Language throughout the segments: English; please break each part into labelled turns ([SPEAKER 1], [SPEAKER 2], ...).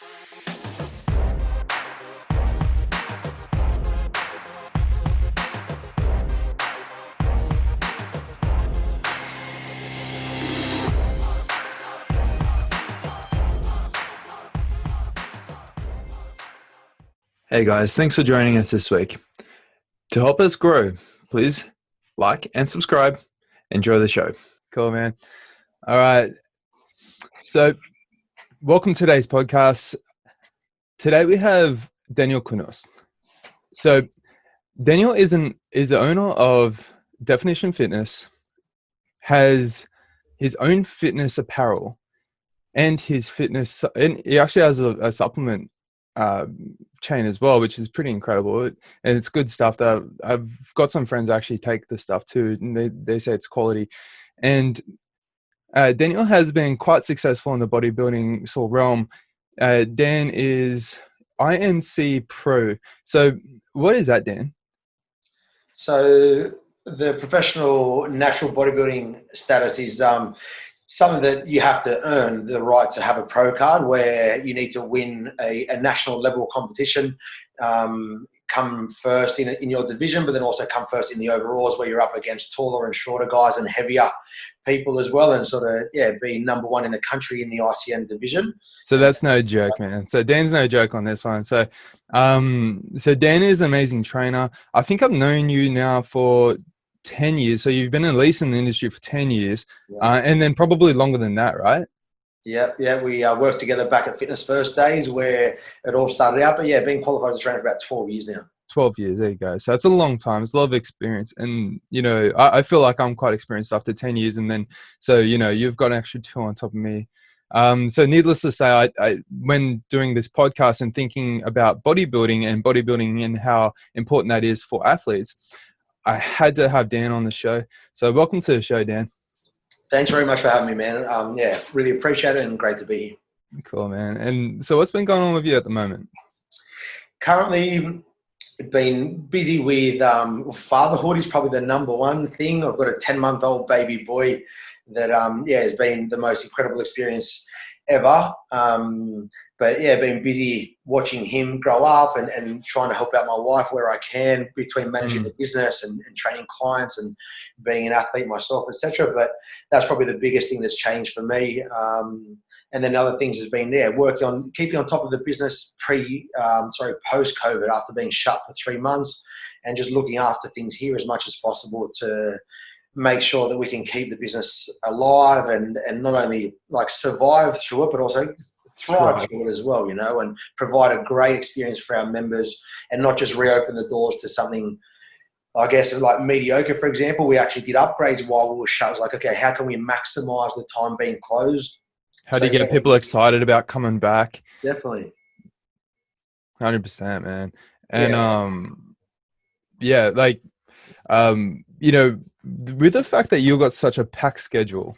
[SPEAKER 1] Hey guys, thanks for joining us this week. To help us grow, please like and subscribe. Enjoy the show. Cool, man. All right. So, welcome to today's podcast. Today we have Daniel Knust. So, Daniel is the owner of Definition Fitness, has his own fitness apparel, and and he actually has a supplement chain as well, which is pretty incredible, and it's good stuff. That I've got some friends actually take the stuff too, and they say it's quality. And Daniel has been quite successful in the bodybuilding sort of realm. Dan is INC Pro. So what is that, Dan?
[SPEAKER 2] So the professional natural bodybuilding status is something that you have to earn the right to have a pro card, where you need to win a national level competition, come first in your division, but then also come first in the overalls, where you're up against taller and shorter guys and heavier people as well, and sort of be number one in the country in the ICN division.
[SPEAKER 1] So that's no joke, man. So Dan's no joke on this one. So so Dan is an amazing trainer. I think I've known you now for 10 years. So you've been at least in the industry for 10 years, and then probably longer than that, right?
[SPEAKER 2] Yeah. We worked together back at Fitness First days where it all started out. But being qualified as a trainer for about 12 years now.
[SPEAKER 1] 12 years, there you go. So it's a long time. It's a lot of experience. And, I feel like I'm quite experienced after 10 years. And then, so, you've got an extra 2 on top of me. So needless to say, I when doing this podcast and thinking about bodybuilding and how important that is for athletes, I had to have Dan on the show. So welcome to the show, Dan.
[SPEAKER 2] Thanks very much for having me, man. Really appreciate it and great to be here.
[SPEAKER 1] Cool, man. And so what's been going on with you at the moment?
[SPEAKER 2] Currently, been busy with fatherhood is probably the number one thing. I've got a 10-month-old baby boy that has been the most incredible experience ever. Been busy watching him grow up and trying to help out my wife where I can, between managing the business and training clients and being an athlete myself, etc. But that's probably the biggest thing that's changed for me. And then other things has been working on keeping on top of the business post-COVID, after being shut for 3 months, and just looking after things here as much as possible to make sure that we can keep the business alive and not only survive through it, but also thrive through it as well, and provide a great experience for our members, and not just reopen the doors to something, I guess, like mediocre. For example, we actually did upgrades while we were shut. It was like, okay, how can we maximize the time being closed?
[SPEAKER 1] How do you get people excited about coming back?
[SPEAKER 2] Definitely.
[SPEAKER 1] 100%, man. And with the fact that you've got such a packed schedule,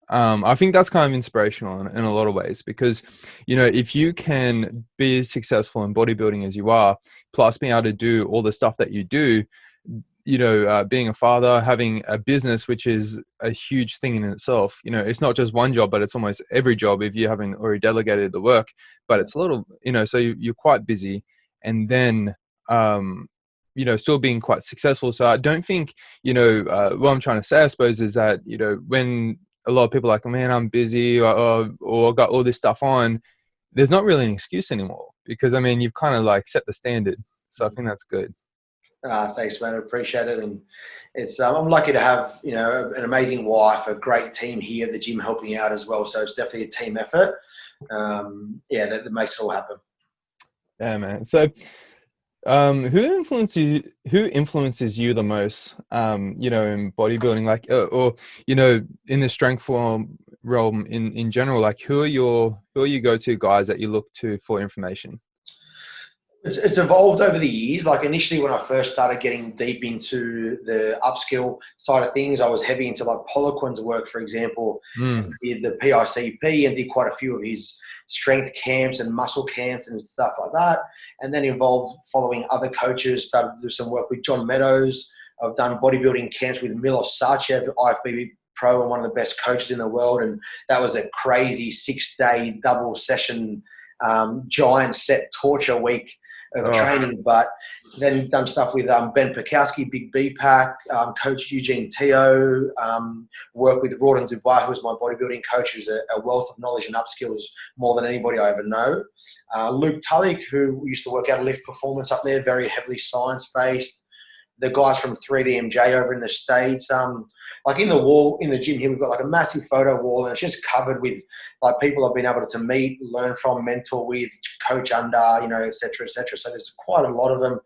[SPEAKER 1] I think that's kind of inspirational in a lot of ways, because, if you can be as successful in bodybuilding as you are, plus being able to do all the stuff that you do, being a father, having a business, which is a huge thing in itself. It's not just one job, but it's almost every job if you haven't already delegated the work. But it's a little, so you're quite busy, and then, still being quite successful. So I don't think, what I'm trying to say, I suppose, is that, when a lot of people are like, oh, man, I'm busy or got all this stuff on, there's not really an excuse anymore, because, you've kind of set the standard. So I think that's good.
[SPEAKER 2] Thanks, man. I appreciate it. And it's I'm lucky to have, an amazing wife, a great team here at the gym helping out as well. So it's definitely a team effort. That makes it all happen. Yeah,
[SPEAKER 1] man. So who influences you the most, in bodybuilding, in the strength form realm in general? Like, who are your go-to guys that you look to for information?
[SPEAKER 2] It's evolved over the years. Like, initially when I first started getting deep into the upskill side of things, I was heavy into Poliquin's work, for example. Did the PICP and did quite a few of his strength camps and muscle camps and stuff like that. And then involved following other coaches, started to do some work with John Meadows. I've done bodybuilding camps with Milos Sarcev, IFBB pro and one of the best coaches in the world. And that was a crazy 6-day double session giant set torture week of training, but then done stuff with Ben Pekowski, Big BPAC, Coach Eugene Teo, work with Rawdon Dubois, who was my bodybuilding coach, who's a wealth of knowledge and upskills more than anybody I ever know. Luke Tulloch, who used to work out of Lift Performance up there, very heavily science-based. The guys from 3DMJ over in the States. Like in the wall, in the gym here, we've got like a massive photo wall, and it's just covered with like people I've been able to meet, learn from, mentor with, coach under, you know, et cetera, et cetera. So there's quite a lot of them.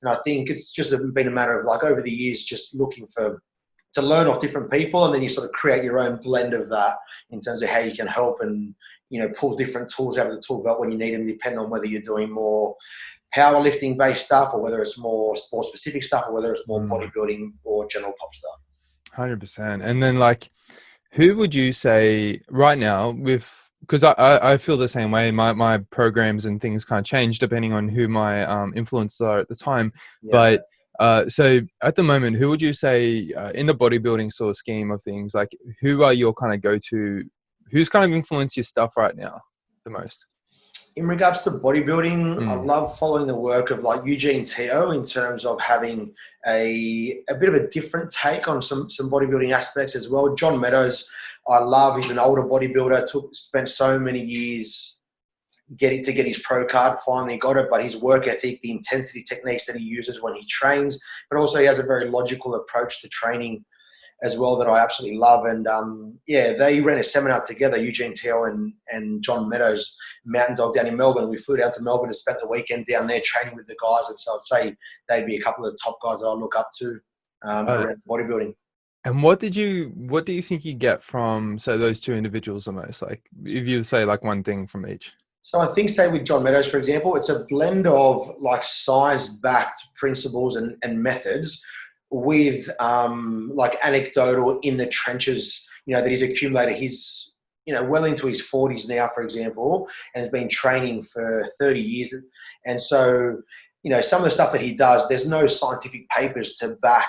[SPEAKER 2] And I think it's just been a matter of like over the years, just looking to learn off different people, and then you sort of create your own blend of that in terms of how you can help and, you know, pull different tools out of the tool belt when you need them, depending on whether you're doing more powerlifting based stuff, or whether it's more sport specific stuff, or whether it's more bodybuilding or general pop stuff.
[SPEAKER 1] 100%. And then like, who would you say right now because I feel the same way. My programs and things kind of change depending on who my influences are at the time. Yeah. But so at the moment, who would you say in the bodybuilding sort of scheme of things, like who are your kind of go-to, who's kind of influenced your stuff right now the most?
[SPEAKER 2] In regards to bodybuilding, I love following the work of like Eugene Teo in terms of having a bit of a different take on some bodybuilding aspects as well. John Meadows, I love. He's an older bodybuilder, spent so many years getting to get his pro card, finally got it, but his work ethic, the intensity techniques that he uses when he trains, but also he has a very logical approach to training as well that I absolutely love. And they ran a seminar together, Eugene Teo and John Meadows, Mountain Dog, down in Melbourne. We flew down to Melbourne and spent the weekend down there training with the guys. And so I'd say they'd be a couple of the top guys that I look up to around bodybuilding.
[SPEAKER 1] And what do you think you get from, so those two individuals almost, like if you say like one thing from each?
[SPEAKER 2] So I think, say with John Meadows, for example, it's a blend of like science-backed principles and methods with like anecdotal in the trenches, you know, that he's accumulated. He's, you know, well into his 40s now, for example, and has been training for 30 years. And so, you know, some of the stuff that he does, there's no scientific papers to back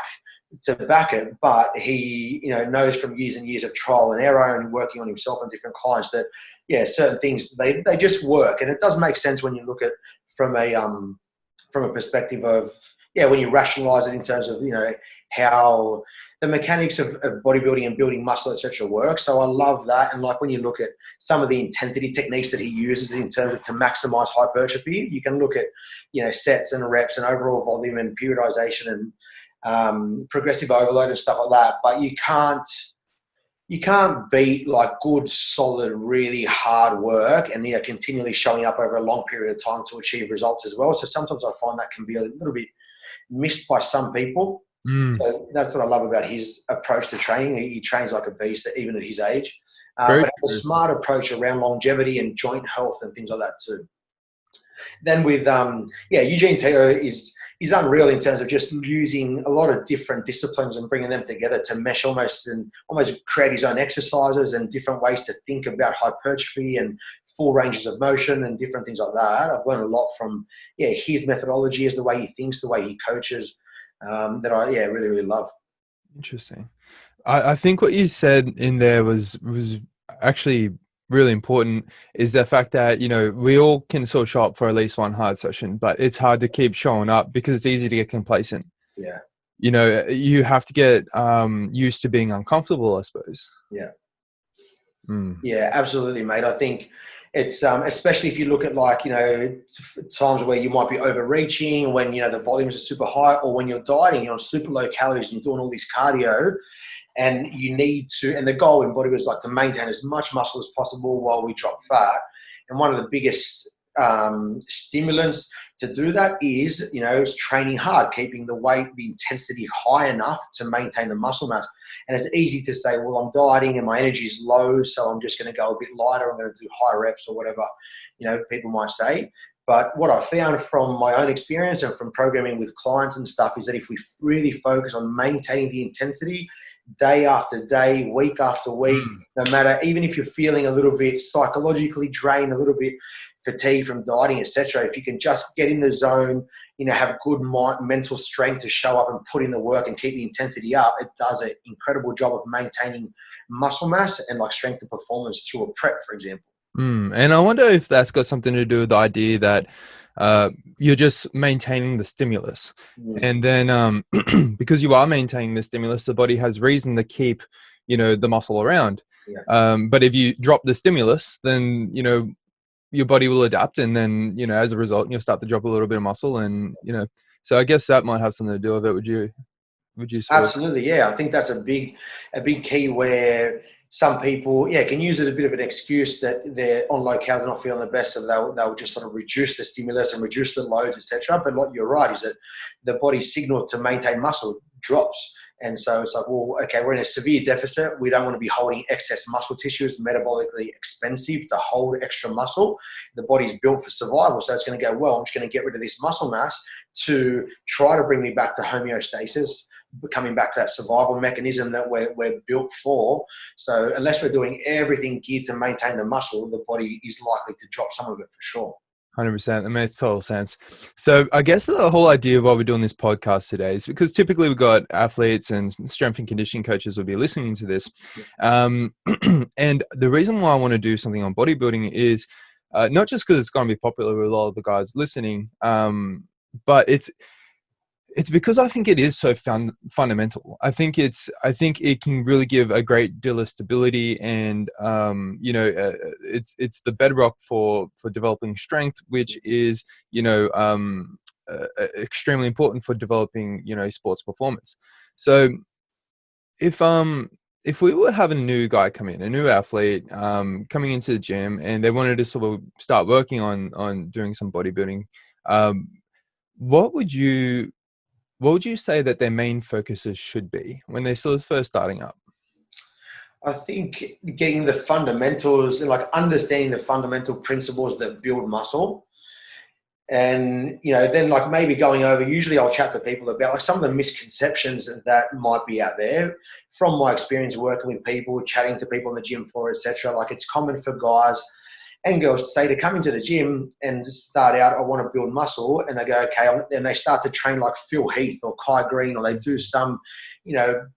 [SPEAKER 2] it, but he, you know, knows from years and years of trial and error and working on himself and different clients that, yeah, certain things, they just work. And it does make sense when you look at from a perspective of, yeah, when you rationalize it in terms of, you know, how the mechanics of bodybuilding and building muscle, etc. work. So I love that. And like when you look at some of the intensity techniques that he uses in terms of to maximize hypertrophy, you can look at, you know, sets and reps and overall volume and periodization and progressive overload and stuff like that. But you can't beat like good, solid, really hard work and, you know, continually showing up over a long period of time to achieve results as well. So sometimes I find that can be a little bit missed by some people. So that's what I love about his approach to training. He trains like a beast, even at his age. But a smart approach around longevity and joint health and things like that too. Then with Eugene Teo is unreal in terms of just using a lot of different disciplines and bringing them together to mesh almost create his own exercises and different ways to think about hypertrophy and full ranges of motion and different things like that. I've learned a lot from his methodology, is the way he thinks, the way he coaches, that I really, really love.
[SPEAKER 1] Interesting. I think what you said in there was actually really important, is the fact that, you know, we all can sort of show up for at least one hard session, but it's hard to keep showing up because it's easy to get complacent.
[SPEAKER 2] Yeah.
[SPEAKER 1] You know, you have to get used to being uncomfortable, I suppose.
[SPEAKER 2] Yeah. Yeah, absolutely, mate. I think it's especially if you look at like, you know, times where you might be overreaching, when, you know, the volumes are super high, or when you're dieting, you're on super low calories and you're doing all this cardio, and you need to, and the goal in bodybuilding is like to maintain as much muscle as possible while we drop fat. And one of the biggest stimulants to do that is, you know, is training hard, keeping the weight, the intensity high enough to maintain the muscle mass. And it's easy to say, well, I'm dieting and my energy is low, so I'm just going to go a bit lighter. I'm going to do high reps or whatever, you know, people might say. But what I found from my own experience and from programming with clients and stuff is that if we really focus on maintaining the intensity day after day, week after week, no matter, even if you're feeling a little bit psychologically drained, a little bit fatigued from dieting, etc., if you can just get in the zone, you know, have good mental strength to show up and put in the work and keep the intensity up, it does an incredible job of maintaining muscle mass and like strength and performance through a prep, for example.
[SPEAKER 1] And I wonder if that's got something to do with the idea that you're just maintaining the stimulus.
[SPEAKER 2] Mm.
[SPEAKER 1] And then because you are maintaining the stimulus, the body has reason to keep, the muscle around.
[SPEAKER 2] Yeah.
[SPEAKER 1] But if you drop the stimulus, then, your body will adapt. And then, as a result, you'll start to drop a little bit of muscle. And, so I guess that might have something to do with it. Would you sort of?
[SPEAKER 2] Absolutely, yeah. I think that's a big key where some people, can use it as a bit of an excuse that they're on low calories, not feeling the best, so they'll just sort of reduce the stimulus and reduce the loads, etc. But what you're right is that the body's signal to maintain muscle drops. And so it's like, well, okay, we're in a severe deficit. We don't want to be holding excess muscle tissue. It's metabolically expensive to hold extra muscle. The body's built for survival. So it's going to go, well, I'm just going to get rid of this muscle mass to try to bring me back to homeostasis, coming back to that survival mechanism that we're built for. So unless we're doing everything geared to maintain the muscle, the body is likely to drop some of it for sure.
[SPEAKER 1] 100%. That makes total sense. So I guess the whole idea of why we're doing this podcast today is because typically we've got athletes and strength and conditioning coaches will be listening to this. And the reason why I want to do something on bodybuilding is not just because it's going to be popular with a lot of the guys listening, but it's because I think it is so fundamental. I think it can really give a great deal of stability, and it's the bedrock for developing strength, which is extremely important for developing sports performance. So if we were having a new guy come in, a new athlete coming into the gym, and they wanted to sort of start working on doing some bodybuilding, what would you say that their main focuses should be when they're sort of first starting up?
[SPEAKER 2] I think getting the fundamentals, like understanding the fundamental principles that build muscle. And, then like maybe going over, usually I'll chat to people about like some of the misconceptions that might be out there from my experience working with people, chatting to people on the gym floor, etc. Like it's common for guys and girls say to come into the gym and start out, I want to build muscle. And they go, okay. And they start to train like Phil Heath or Kai Green, or they do some,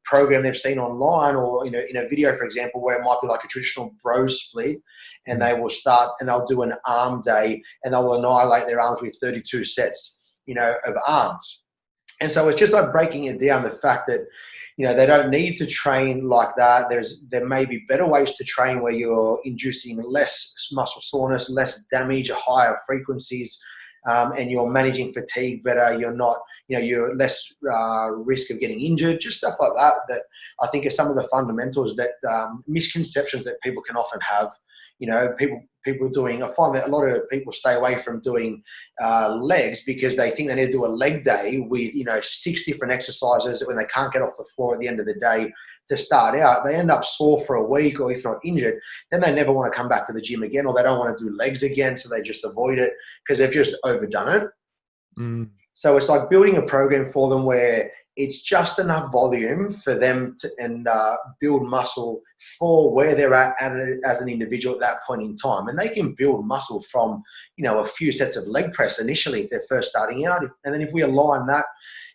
[SPEAKER 2] program they've seen online, or, in a video, for example, where it might be like a traditional bro split, and they will start and they'll do an arm day and they'll annihilate their arms with 32 sets, of arms. And so it's just like breaking it down, the fact that, they don't need to train like that. There may be better ways to train where you're inducing less muscle soreness, less damage, higher frequencies, and you're managing fatigue better. You're not, you're less risk of getting injured, just stuff like that, that I think are some of the fundamentals that misconceptions that people can often have. People doing, I find that a lot of people stay away from doing legs because they think they need to do a leg day with, 6 different exercises when they can't get off the floor at the end of the day to start out. They end up sore for a week, or if not injured, then they never want to come back to the gym again, or they don't want to do legs again. So they just avoid it because they've just overdone it. So it's like building a program for them where it's just enough volume for them to build muscle for where they're at as an individual at that point in time. And they can build muscle from, a few sets of leg press initially if they're first starting out. And then if we align that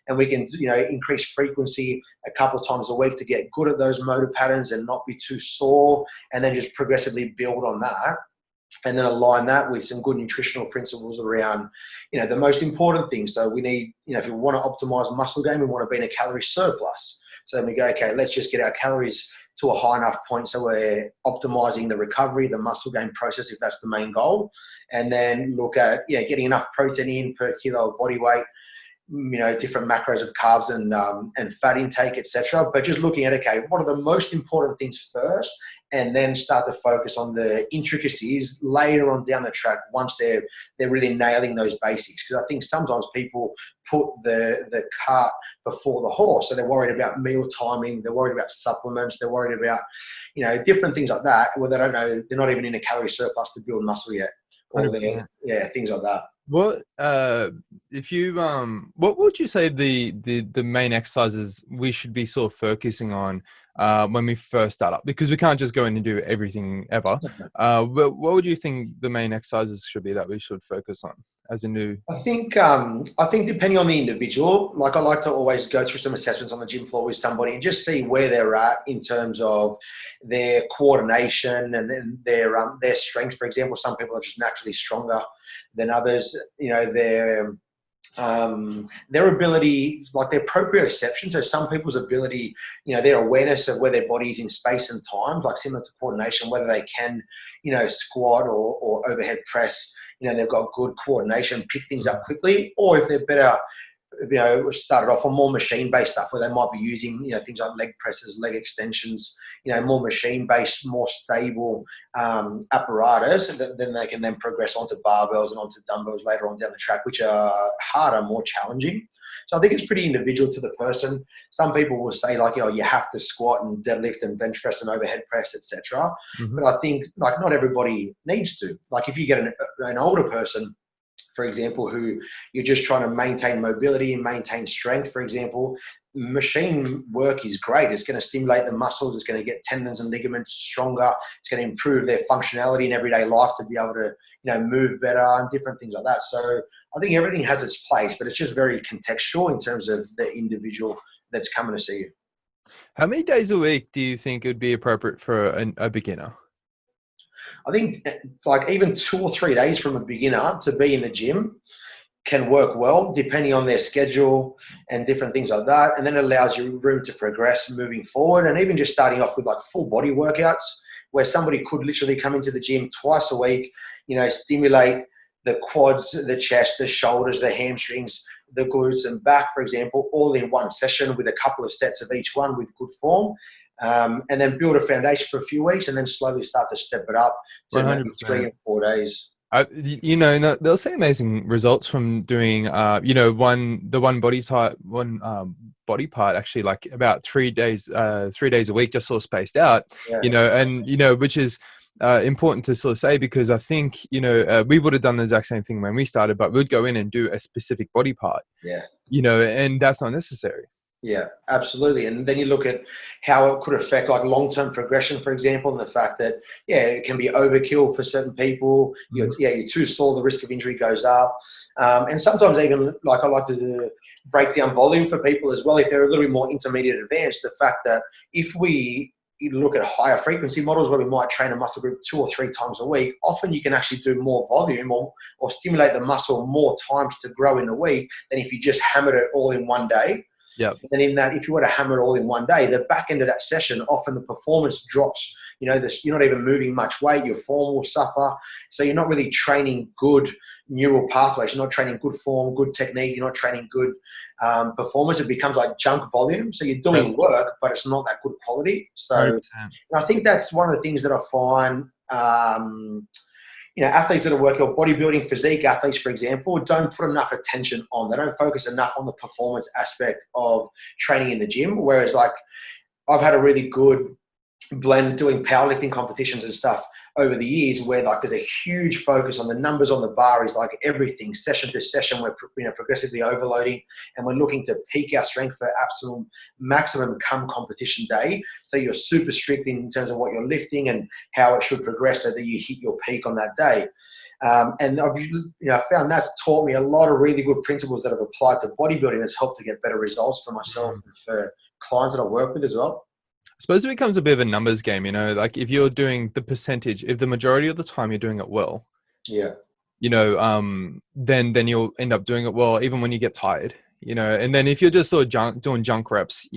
[SPEAKER 2] and we can, increase frequency a couple of times a week to get good at those motor patterns and not be too sore, and then just progressively build on that. And then align that with some good nutritional principles around, the most important things. So we need, if we want to optimize muscle gain, we want to be in a calorie surplus. So then we go, okay, let's just get our calories to a high enough point so we're optimizing the recovery, the muscle gain process, if that's the main goal. And then look at, getting enough protein in per kilo of body weight, different macros of carbs and fat intake, etc. But just looking at, okay, what are the most important things first, and then start to focus on the intricacies later on down the track once they're really nailing those basics. Because I think sometimes people put the cart before the horse. So they're worried about meal timing, they're worried about supplements, they're worried about, different things like that, where they don't know, they're not even in a calorie surplus to build muscle yet. Or things like that.
[SPEAKER 1] What what would you say the main exercises we should be sort of focusing on when we first start up, because we can't just go in and do everything ever. But what would you think the main exercises should be that we should focus on as a new?
[SPEAKER 2] I think depending on the individual, like I like to always go through some assessments on the gym floor with somebody and just see where they're at in terms of their coordination and then their strength. For example, some people are just naturally stronger than others. Their ability, like their proprioception. So some people's ability, their awareness of where their body is in space and time, like similar to coordination, whether they can, squat or overhead press, they've got good coordination, pick things up quickly, or if they're better, started off on more machine-based stuff where they might be using, things like leg presses, leg extensions, more machine-based, more stable apparatus, and then they can then progress onto barbells and onto dumbbells later on down the track, which are harder, more challenging. So I think it's pretty individual to the person. Some people will say like, you have to squat and deadlift and bench press and overhead press, etc. But I think like not everybody needs to. Like if you get an older person, for example, who you're just trying to maintain mobility and maintain strength, for example, machine work is great. It's going to stimulate the muscles. It's going to get tendons and ligaments stronger. It's going to improve their functionality in everyday life to be able to, move better and different things like that. So I think everything has its place, but it's just very contextual in terms of the individual that's coming to see you.
[SPEAKER 1] How many days a week do you think would be appropriate for a beginner?
[SPEAKER 2] I think like even 2 or 3 days from a beginner to be in the gym can work well, depending on their schedule and different things like that. And then it allows you room to progress moving forward. And even just starting off with like full body workouts where somebody could literally come into the gym twice a week, stimulate the quads, the chest, the shoulders, the hamstrings, the glutes and back, for example, all in one session with a couple of sets of each one with good form. And then build a foundation for a few weeks and then slowly start to step it up to maybe 3 or 4 days.
[SPEAKER 1] They'll see amazing results from doing, one body part actually, like about 3 days a week, just sort of spaced out, which is important to sort of say, because I think, we would have done the exact same thing when we started, but we'd go in and do a specific body part, and that's not necessary.
[SPEAKER 2] Yeah, absolutely. And then you look at how it could affect like long-term progression, for example, and the fact that, it can be overkill for certain people. You're too sore, the risk of injury goes up. And sometimes even like I like to break down volume for people as well. If they're a little bit more intermediate advanced, the fact that if we look at higher frequency models where we might train a muscle group 2 or 3 times a week, often you can actually do more volume or stimulate the muscle more times to grow in the week than if you just hammered it all in one day.
[SPEAKER 1] Yeah.
[SPEAKER 2] And in that, if you were to hammer it all in one day, the back end of that session, often the performance drops. You're not even moving much weight. Your form will suffer. So you're not really training good neural pathways. You're not training good form, good technique. You're not training good performance. It becomes like junk volume. So you're doing work, but it's not that good quality. So I think that's one of the things that I find. Athletes that are working on bodybuilding, physique athletes, for example, don't put enough attention on. They don't focus enough on the performance aspect of training in the gym. Whereas, like, I've had a really good blend doing powerlifting competitions and stuff over the years where like there's a huge focus on the numbers on the bar is like everything session to session. We're progressively overloading and we're looking to peak our strength for absolute maximum come competition day. So you're super strict in terms of what you're lifting and how it should progress so that you hit your peak on that day. And I've found that's taught me a lot of really good principles that have applied to bodybuilding that's helped to get better results for myself and for clients that I work with as well.
[SPEAKER 1] I suppose it becomes a bit of a numbers game, like if you're doing the percentage, if the majority of the time you're doing it well, then you'll end up doing it well, even when you get tired, and then if you're just sort of doing junk reps,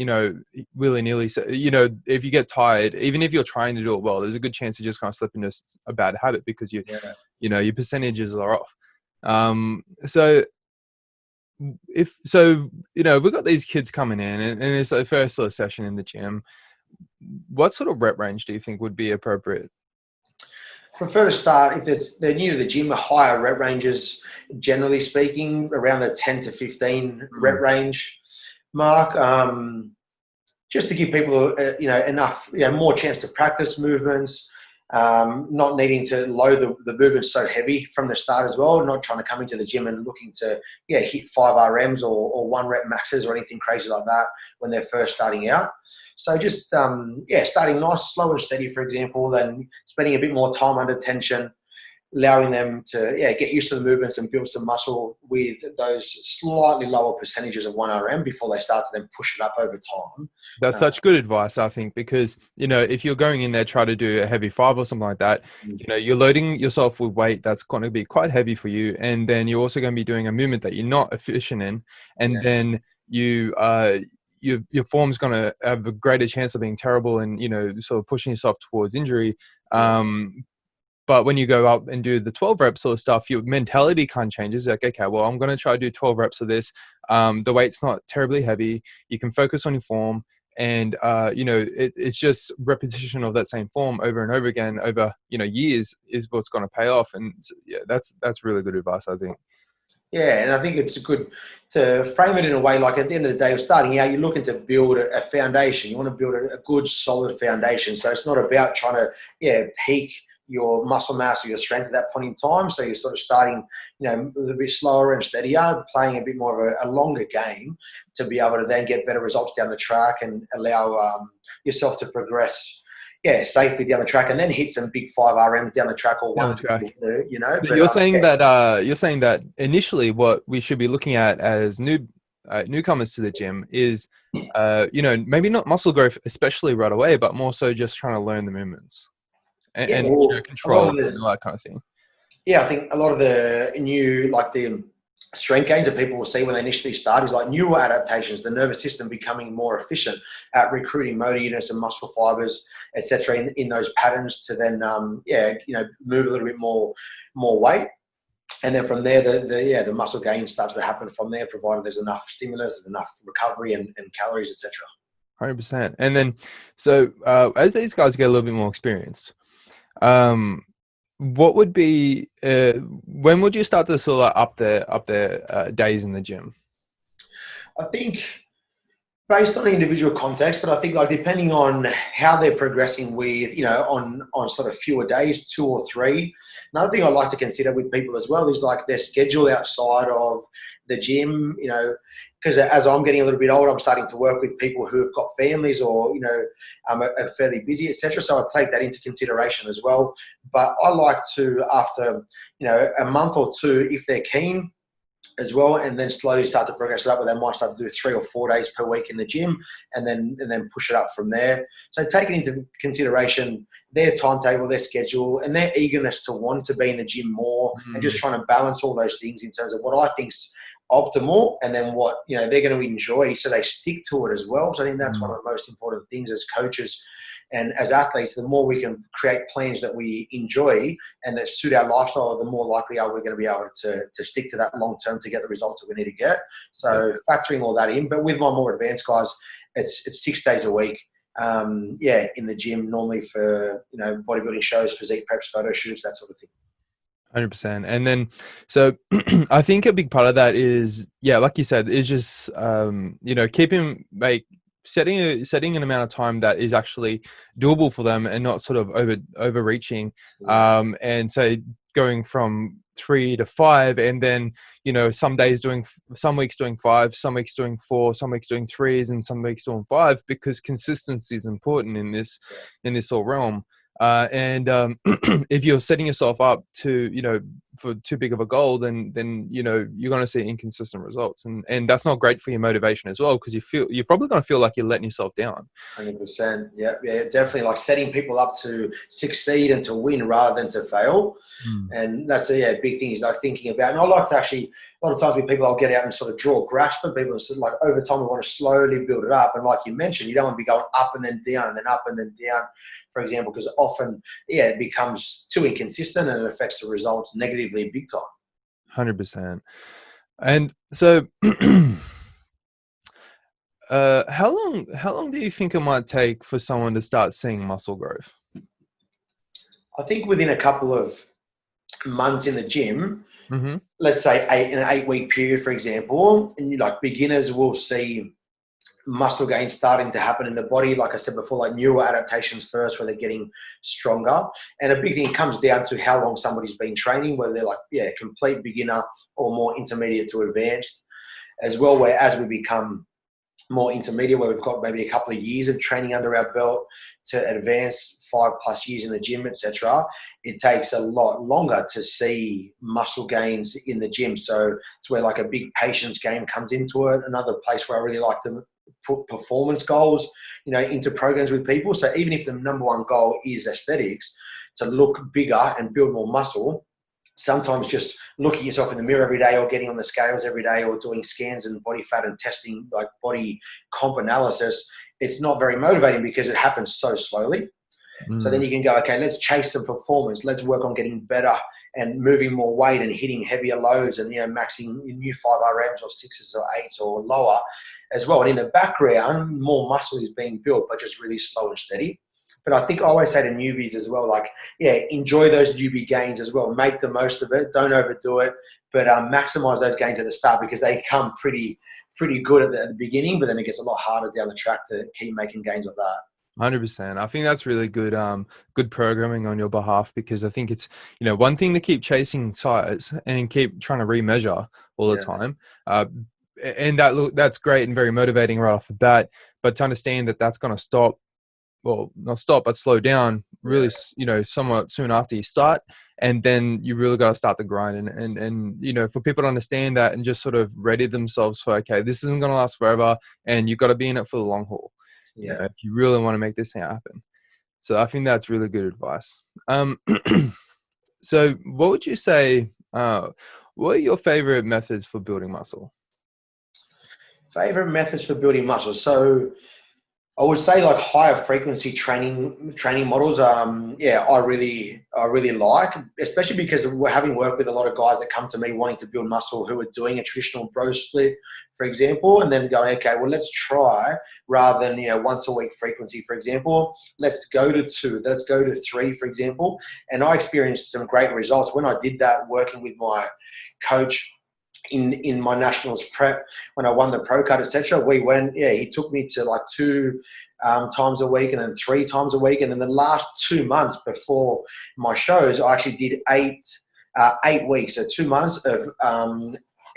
[SPEAKER 1] willy-nilly, so, if you get tired, even if you're trying to do it well, there's a good chance you just kind of slip into a bad habit because your percentages are off. We've got these kids coming in and it's the first sort of session in the gym. What sort of rep range do you think would be appropriate?
[SPEAKER 2] I prefer to start, if they're new to the gym, higher rep ranges, generally speaking, around the 10 to 15 rep range mark, just to give people, enough, more chance to practice movements, not needing to load the movement so heavy from the start as well, not trying to come into the gym and looking to hit 5 RMs or 1 rep maxes or anything crazy like that when they're first starting out. So just starting nice, slow and steady, for example, then spending a bit more time under tension, allowing them to get used to the movements and build some muscle with those slightly lower percentages of 1 RM before they start to then push it up over time.
[SPEAKER 1] That's such good advice, I think, because, if you're going in there, try to do a heavy 5 or something like that, you're loading yourself with weight that's going to be quite heavy for you. And then you're also going to be doing a movement that you're not efficient in. And then your form's going to have a greater chance of being terrible and, sort of pushing yourself towards injury. But when you go up and do the 12 reps sort of stuff, your mentality kind of changes. Like, okay, well, I'm going to try to do 12 reps of this. The weight's not terribly heavy. You can focus on your form. And, it's just repetition of that same form over and over again over, years is what's going to pay off. And that's really good advice, I think.
[SPEAKER 2] Yeah, and I think it's good to frame it in a way like at the end of the day, starting out, you're looking to build a foundation. You want to build a good, solid foundation. So it's not about trying to, peak your muscle mass or your strength at that point in time. So you're sort of starting, a little bit slower and steadier, playing a bit more of a longer game to be able to then get better results down the track and allow yourself to progress safely down the track and then hit some big 5 RMs down the track or one.
[SPEAKER 1] But you're saying that initially what we should be looking at as newcomers to the gym is, maybe not muscle growth, especially right away, but more so just trying to learn the movements and control and all that kind of thing.
[SPEAKER 2] Yeah, I think a lot of the new, the strength gains that people will see when they initially start is like newer adaptations, the nervous system becoming more efficient at recruiting motor units and muscle fibers, etc. in those patterns to then, move a little bit more weight. And then from there, the muscle gain starts to happen from there, provided there's enough stimulus and enough recovery and calories, etc.
[SPEAKER 1] 100%. And then, so as these guys get a little bit more experienced, what would be when would you start to sort of up their days in the gym?
[SPEAKER 2] I think based on the individual context, but I think depending on how they're progressing with, on sort of fewer days, 2 or 3. Another thing I like to consider with people as well is their schedule outside of the gym, because as I'm getting a little bit older, I'm starting to work with people who have got families or, are fairly busy, etc. So I take that into consideration as well. But I like to, after, a month or 2, if they're keen as well, and then slowly start to progress it up, where they might start to do 3 or 4 days per week in the gym and then push it up from there. So taking into consideration their timetable, their schedule, and their eagerness to want to be in the gym more and just trying to balance all those things in terms of what I think's optimal and then what they're going to enjoy, so they stick to it as well. So I think that's one of the most important things as coaches and as athletes. The more we can create plans that we enjoy and that suit our lifestyle, the more likely are we going to be able to stick to that long term to get the results that we need to get. So factoring all that in, but with my more advanced guys, it's 6 days a week. In the gym normally for bodybuilding shows, physique preps, photo shoots, that sort of thing.
[SPEAKER 1] 100%. And then, so I think a big part of that is, like you said, is just, keeping setting an amount of time that is actually doable for them and not sort of overreaching. And so going from 3 to 5, and then, some weeks doing 5, some weeks doing 4, some weeks doing 3s, and some weeks doing 5, because consistency is important in this whole realm. If you're setting yourself up to, for too big of a goal, then you're going to see inconsistent results, and that's not great for your motivation as well, because you're probably going to feel like you're letting yourself down.
[SPEAKER 2] 100%. Yeah, definitely. Setting people up to succeed and to win rather than to fail, and that's a big thing is thinking about. And I like to actually, a lot of times with people, I'll get out and sort of draw graphs for people. So over time, we want to slowly build it up, and like you mentioned, you don't want to be going up and then down and then up and then down, for example, because often, it becomes too inconsistent and it affects the results negatively big time.
[SPEAKER 1] 100%. And so, how long do you think it might take for someone to start seeing muscle growth?
[SPEAKER 2] I think within a couple of months in the gym, let's say in an 8-week period, for example, and beginners will see muscle gain starting to happen in the body. Like I said before, like neural adaptations first, where they're getting stronger. And a big thing comes down to how long somebody's been training, whether they're like, complete beginner or more intermediate to advanced as well, where as we become more intermediate, where we've got maybe a couple of years of training under our belt to advance 5+ years in the gym, etc., it takes a lot longer to see muscle gains in the gym. So it's where like a big patience game comes into it. Another place where I really like to put performance goals, into programs with people. So even if the number one goal is aesthetics, to look bigger and build more muscle, sometimes just looking at yourself in the mirror every day, or getting on the scales every day, or doing scans and body fat and testing like body comp analysis, it's not very motivating because it happens so slowly. So then you can go, okay, let's chase some performance. Let's work on getting better and moving more weight and hitting heavier loads and, maxing new 5RMs or 6s or 8s or lower as well. And in the background, more muscle is being built, but just really slow and steady. But I think I always say to newbies as well, like, enjoy those newbie gains as well. Make the most of it. Don't overdo it, but maximize those gains at the start, because they come pretty good at the beginning, but then it gets a lot harder down the track to keep making gains like that.
[SPEAKER 1] 100%. I think that's really good, good programming on your behalf, because I think it's, one thing to keep chasing size and keep trying to remeasure all the time. And that's great and very motivating right off the bat, but to understand that that's going to stop, well, not stop, but slow down really, somewhat soon after you start. And then you really got to start the grind. And for people to understand that and just sort of ready themselves for, okay, this isn't going to last forever, and you've got to be in it for the long haul. If you really want to make this thing happen. So I think that's really good advice. So what would you say, what are your favorite methods for building muscle?
[SPEAKER 2] Favorite methods for building muscle. So I would say like higher frequency training models. I really like, especially because we're having worked with a lot of guys that come to me wanting to build muscle who are doing a traditional bro split, for example, and then going, okay, well, let's try, rather than, once a week frequency, for example, let's go to 2, let's go to 3, for example. And I experienced some great results when I did that, working with my coach in my nationals prep when I won the pro card, etc. We went, he took me to like 2 times a week and then 3 times a week. And then the last 2 months before my shows, I actually did 8 weeks. So 2 months of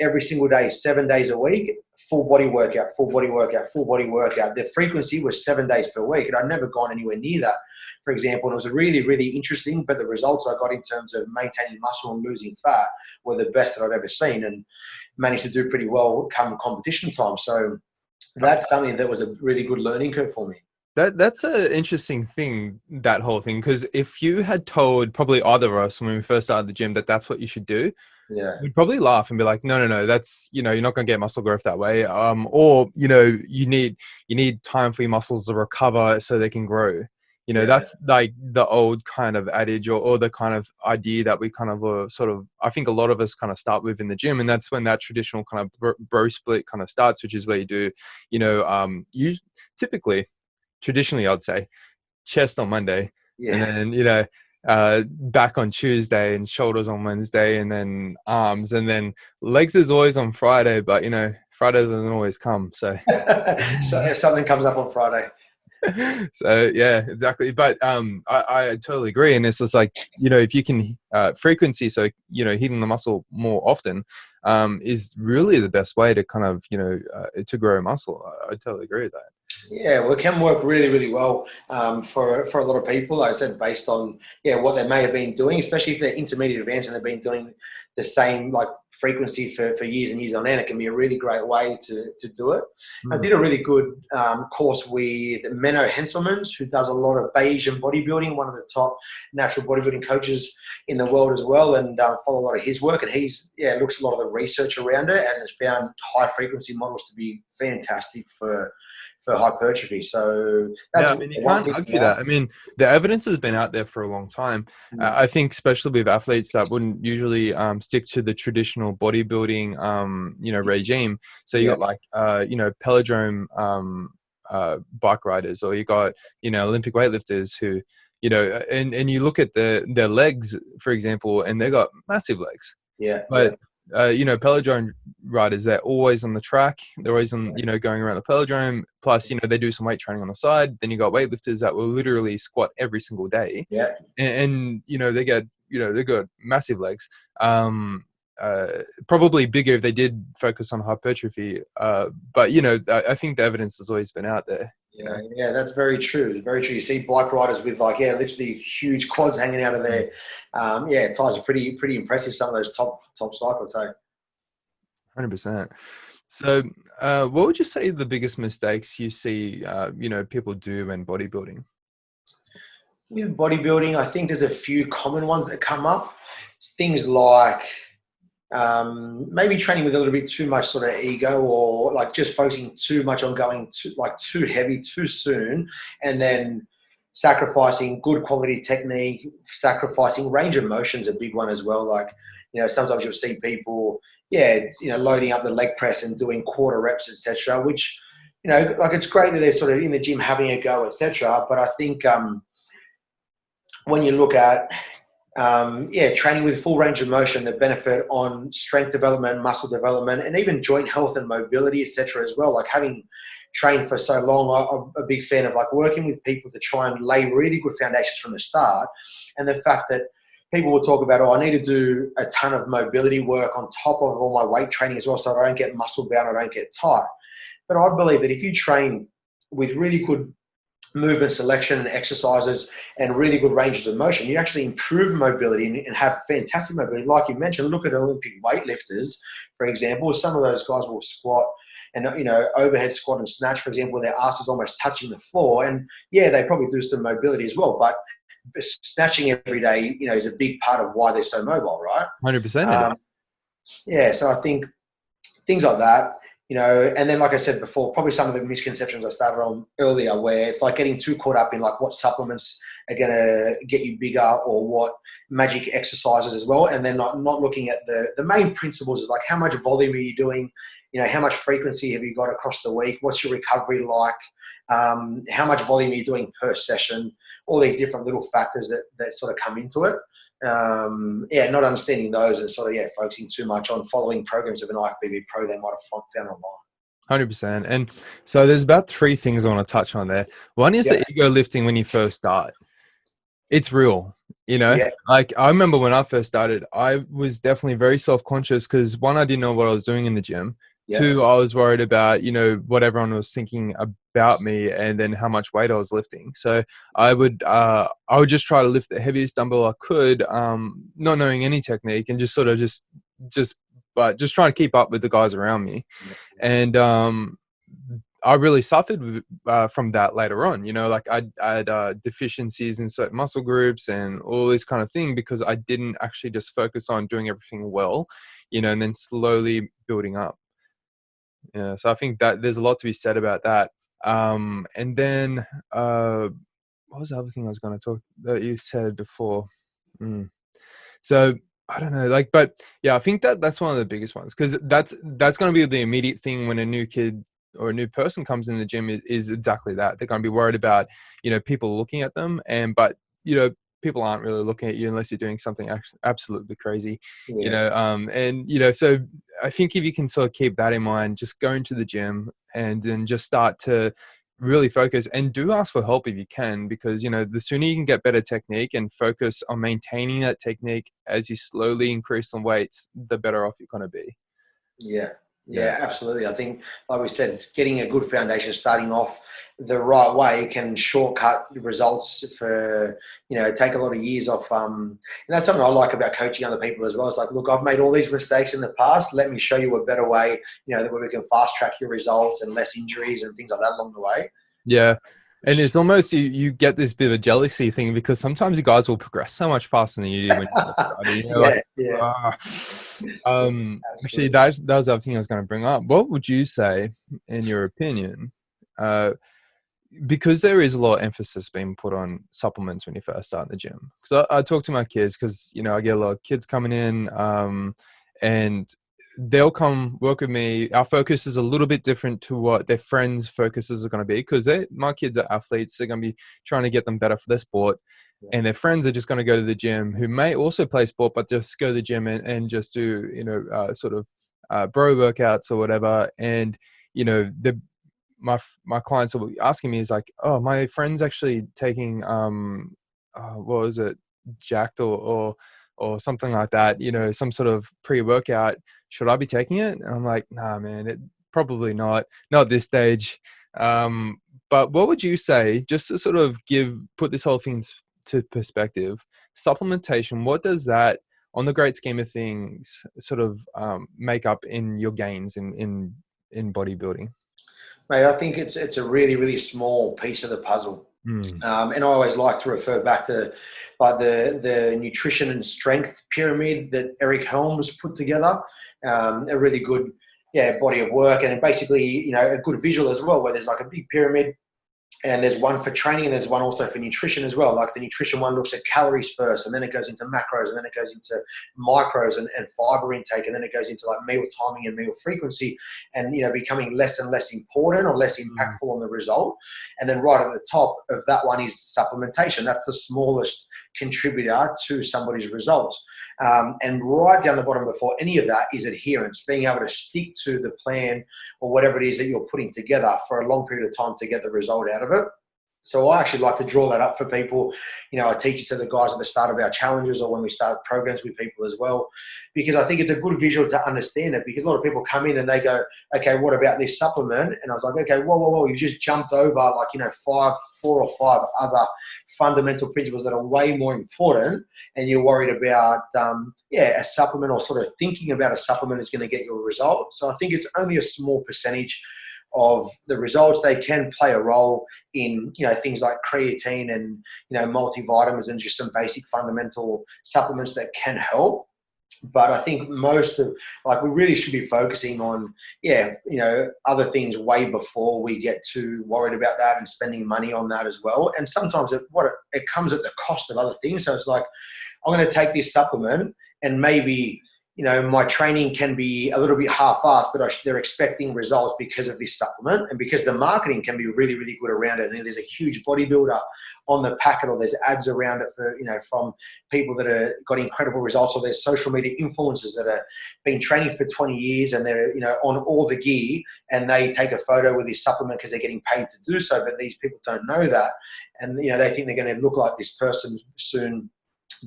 [SPEAKER 2] every single day, 7 days a week, full body workout, full body workout, full body workout. The frequency was 7 days per week, and I'd never gone anywhere near that, for example. And it was really, really interesting, but the results I got in terms of maintaining muscle and losing fat were the best that I'd ever seen, and managed to do pretty well come competition time. So that's something that was a really good learning curve for me.
[SPEAKER 1] That's an interesting thing, that whole thing, because if you had told probably either of us when we first started the gym that that's what you should do, we'd probably laugh and be like, no, that's, you're not going to get muscle growth that way. Or, you need time for your muscles to recover so they can grow. That's like the old kind of adage or the kind of idea that we kind of I think a lot of us kind of start with in the gym. And that's when that traditional kind of bro split kind of starts, which is where you do, you traditionally I'd say chest on Monday, and then, back on Tuesday and shoulders on Wednesday, and then arms, and then legs is always on Friday, but Friday doesn't always come. So,
[SPEAKER 2] so if something comes up on Friday.
[SPEAKER 1] So yeah, exactly. But I totally agree. And it's just like, if you can frequency, so hitting the muscle more often is really the best way to kind of to grow muscle. I totally agree with that.
[SPEAKER 2] Yeah, well, it can work really, really well for a lot of people. Like I said, based on what they may have been doing, especially if they're intermediate advanced and they've been doing the same like frequency for years and years on end. It can be a really great way to do it. I did a really good course with Menno Henselmans, who does a lot of Bayesian bodybuilding, one of the top natural bodybuilding coaches in the world as well, and follow a lot of his work. And he's looks at a lot of the research around it, and has found high frequency models to be fantastic for hypertrophy. So that's
[SPEAKER 1] you can't argue that. I mean, the evidence has been out there for a long time. I think especially with athletes that wouldn't usually stick to the traditional bodybuilding regime. So you got like pelodrome bike riders, or you got Olympic weightlifters who and you look at their legs, for example, and they got massive legs. But pelodrome riders, they're always on the track. They're always on, going around the pelodrome. Plus, they do some weight training on the side. Then you got weightlifters that will literally squat every single day.
[SPEAKER 2] Yeah.
[SPEAKER 1] And they got massive legs. Probably bigger if they did focus on hypertrophy. But I think the evidence has always been out there.
[SPEAKER 2] Yeah, that's very true. Very true. You see bike riders with literally huge quads hanging out of their, tires are pretty impressive. Some of those top cyclists, so.
[SPEAKER 1] 100%. So, what would you say the biggest mistakes you see, people do when bodybuilding?
[SPEAKER 2] With bodybuilding, I think there's a few common ones that come up. It's things like maybe training with a little bit too much sort of ego, or like just focusing too much on going too heavy too soon, and then sacrificing good quality technique, sacrificing range of motion is a big one as well. Like, sometimes you'll see people, loading up the leg press and doing quarter reps, etc., which, it's great that they're sort of in the gym having a go, etc. But I think when you look at training with full range of motion, the benefit on strength development, muscle development, and even joint health and mobility, etc. as well. Like, having trained for so long, I'm a big fan of working with people to try and lay really good foundations from the start. And the fact that people will talk about, I need to do a ton of mobility work on top of all my weight training as well, so I don't get muscle bound, I don't get tight. But I believe that if you train with really good movement selection and exercises and really good ranges of motion, you actually improve mobility and have fantastic mobility. Like you mentioned, look at Olympic weightlifters, for example. Some of those guys will squat and, overhead squat and snatch, for example, their ass is almost touching the floor. And they probably do some mobility as well. But snatching every day, is a big part of why they're so mobile, right?
[SPEAKER 1] 100%.
[SPEAKER 2] So I think things like that. And then, like I said before, probably some of the misconceptions I started on earlier, where it's like getting too caught up in what supplements are going to get you bigger, or what magic exercises as well. And then not looking at the main principles is how much volume are you doing? How much frequency have you got across the week? What's your recovery like? How much volume are you doing per session? All these different little factors that sort of come into it. Not understanding those and focusing too much on following programs of an IFBB pro they might have found online.
[SPEAKER 1] 100%. And so there's about 3 things I want to touch on there. One is the ego lifting when you first start. It's real, Like, I remember when I first started, I was definitely very self-conscious because, 1, I didn't know what I was doing in the gym. 2, I was worried about, what everyone was thinking about me, and then how much weight I was lifting. So I would just try to lift the heaviest dumbbell I could, not knowing any technique, and just sort of just trying to keep up with the guys around me. And I really suffered from that later on. I had deficiencies in certain muscle groups and all this kind of thing, because I didn't actually just focus on doing everything well, and then slowly building up. Yeah, so I think that there's a lot to be said about that. And then what was the other thing I was going to talk that you said before? So I don't know, but I think that's one of the biggest ones, because that's going to be the immediate thing when a new kid or a new person comes in the gym is exactly that. They're going to be worried about people looking at them, but people aren't really looking at you unless you're doing something absolutely crazy, so I think if you can sort of keep that in mind, just go into the gym and then just start to really focus, and do ask for help if you can, because the sooner you can get better technique and focus on maintaining that technique as you slowly increase on weights, the better off you're going to be.
[SPEAKER 2] Yeah, absolutely. I think, like we said, it's getting a good foundation, starting off the right way can shortcut results for, take a lot of years off. And that's something I like about coaching other people as well. It's like, look, I've made all these mistakes in the past. Let me show you a better way, that we can fast track your results and less injuries and things like that along the way.
[SPEAKER 1] Yeah. And it's almost, you get this bit of a jealousy thing, because sometimes you guys will progress so much faster than you do when you're actually, that was the other thing I was going to bring up. What would you say, in your opinion, because there is a lot of emphasis being put on supplements when you first start in the gym? Because I talk to my kids, because I get a lot of kids coming in, and they'll come work with me. Our focus is a little bit different to what their friends' focuses are going to be, because my kids are athletes. They're going to be trying to get them better for their sport.
[SPEAKER 2] Yeah.
[SPEAKER 1] And their friends are just going to go to the gym, who may also play sport, but just go to the gym and just do, sort of bro workouts or whatever. And, my clients will be asking me is like, oh, my friend's actually taking, what was it? Jacked or something like that, some sort of pre-workout. Should I be taking it? And I'm like, nah, man, probably not at this stage. But what would you say, just to sort of put this whole thing to perspective, supplementation, what does that, on the great scheme of things, sort of make up in your gains in bodybuilding?
[SPEAKER 2] Mate, I think it's a really, really small piece of the puzzle. And I always like to refer back to like the nutrition and strength pyramid that Eric Helms put together. A really good body of work, and basically a good visual as well, where there's like a big pyramid. And there's one for training and there's one also for nutrition as well. Like the nutrition one looks at calories first, and then it goes into macros, and then it goes into micros and fiber intake, and then it goes into like meal timing and meal frequency, and becoming less and less important or less impactful on the result. And then right at the top of that one is supplementation. That's the smallest contributor to somebody's results. And right down the bottom before any of that is adherence, being able to stick to the plan or whatever it is that you're putting together for a long period of time to get the result out of it. So I actually like to draw that up for people. I teach it to the guys at the start of our challenges or when we start programs with people as well, because I think it's a good visual to understand it, because a lot of people come in and they go, okay, what about this supplement? And I was like, okay, whoa, you've just jumped over like, 4 or 5 other fundamental principles that are way more important, and you're worried about, a supplement, or sort of thinking about a supplement is going to get you a result. So I think it's only a small percentage of the results. They can play a role in, things like creatine and, multivitamins and just some basic fundamental supplements that can help. But I think most of, we really should be focusing on, other things way before we get too worried about that and spending money on that as well. And sometimes it comes at the cost of other things. So it's like, I'm going to take this supplement and maybe, my training can be a little bit half-assed, but they're expecting results because of this supplement, and because the marketing can be really, really good around it. And there's a huge bodybuilder on the packet, or there's ads around it for, from people that have got incredible results, or there's social media influencers that have been training for 20 years and they're, on all the gear, and they take a photo with this supplement because they're getting paid to do so. But these people don't know that. And, they think they're going to look like this person soon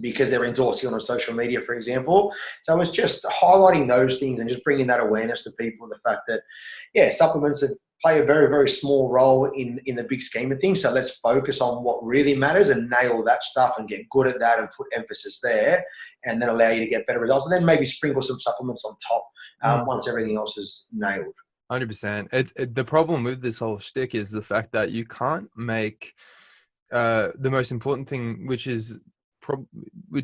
[SPEAKER 2] because they're endorsing on social media, for example. So it's just highlighting those things and just bringing that awareness to people, the fact that, supplements play a very, very small role in the big scheme of things. So let's focus on what really matters and nail that stuff and get good at that and put emphasis there, and then allow you to get better results. And then maybe sprinkle some supplements on top once everything else is nailed.
[SPEAKER 1] 100%. The problem with this whole shtick is the fact that you can't make the most important thing, which